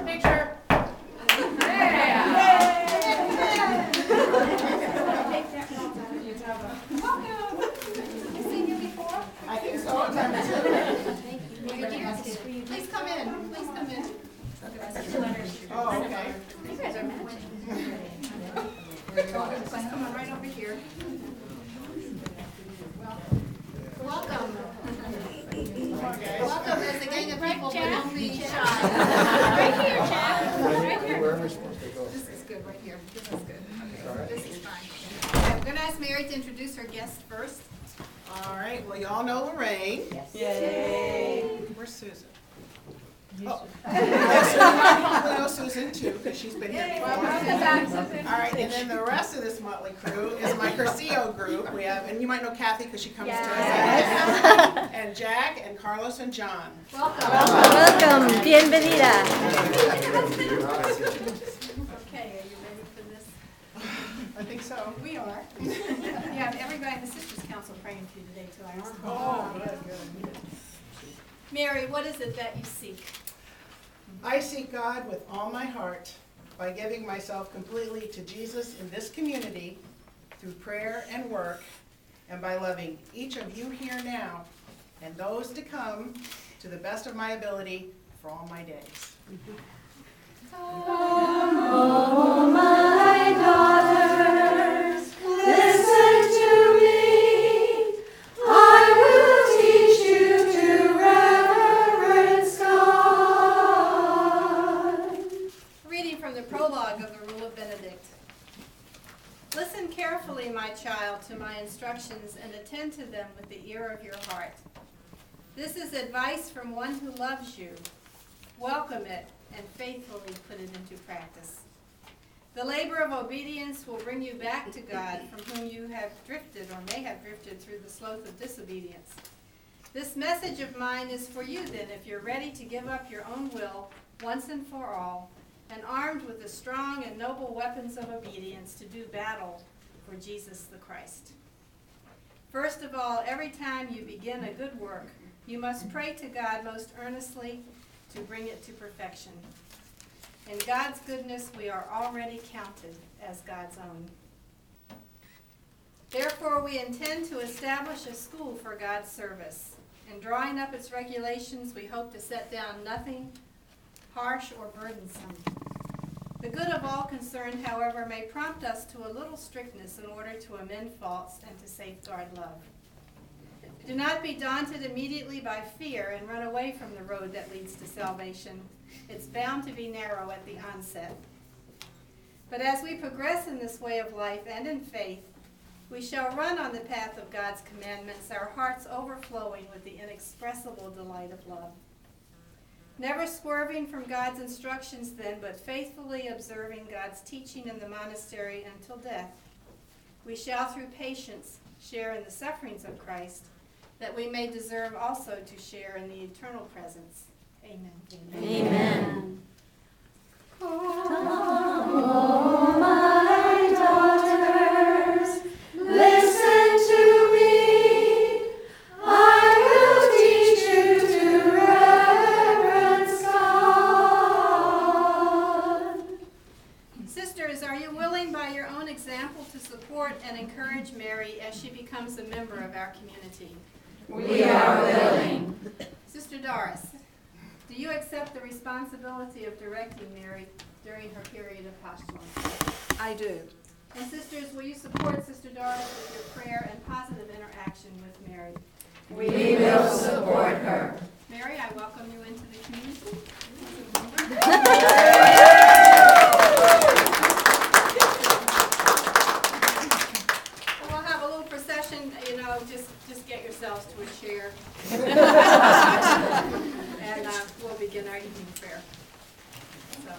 Picture. I think so. Please come in. Please come in. Oh, okay. You guys are matching. Come on right over here. Welcome. Welcome as a gang of people, but don't be shy. Right here, Chad. Right here. Where am I supposed to go? This is good right here. This is good. Okay, this is fine. Okay, I'm going to ask Mary to introduce her guest first. All right. Well, y'all know Lorraine. Yes. Yay. Where's Susan? Oh. I know Susan too, because she's been here before. All right, and then the rest of this motley crew is my Curcio group. We have, and you might know Kathy because she comes to us. And Jack and Carlos and John. Welcome. Welcome, bienvenida. Okay, are you ready for this? I think so. We are. You have everybody in the Sisters Council praying for you today, too. I asked them. Oh, good. Mary, what is it that you seek? I seek God with all my heart by giving myself completely to Jesus in this community through prayer and work, and by loving each of you here now and those to come to the best of my ability for all my days. Oh, my daughters, listen to me. I will teach you to reverence God. Reading from the prologue of the Rule of Benedict. Listen carefully, my child, to my instructions and attend to them with the ear of your heart. This is advice from one who loves you. Welcome it and faithfully put it into practice. The labor of obedience will bring you back to God, from whom you have drifted or may have drifted through the sloth of disobedience. This message of mine is for you then, if you're ready to give up your own will once and for all, and armed with the strong and noble weapons of obedience to do battle for Jesus the Christ. First of all, every time you begin a good work, you must pray to God most earnestly to bring it to perfection. In God's goodness, we are already counted as God's own. Therefore, we intend to establish a school for God's service. In drawing up its regulations, we hope to set down nothing harsh or burdensome. The good of all concerned, however, may prompt us to a little strictness in order to amend faults and to safeguard love. Do not be daunted immediately by fear and run away from the road that leads to salvation. It's bound to be narrow at the onset. But as we progress in this way of life and in faith, we shall run on the path of God's commandments, our hearts overflowing with the inexpressible delight of love. Never swerving from God's instructions then, but faithfully observing God's teaching in the monastery until death, we shall through patience share in the sufferings of Christ, that we may deserve also to share in the eternal presence. Amen. Amen. Oh, my daughters, listen to me. I will teach you to reverence God. Sisters, are you willing by your own example to support and encourage Mary as she becomes a member of our community? We are willing. Sister Doris, do you accept the responsibility of directing Mary during her period of postulation? I do. And sisters, will you support Sister Doris with your prayer and positive interaction with Mary? We will support her. Mary, I welcome you into the community. We'll have a little procession, just get yourselves to a chair. And we'll begin our evening prayer. So,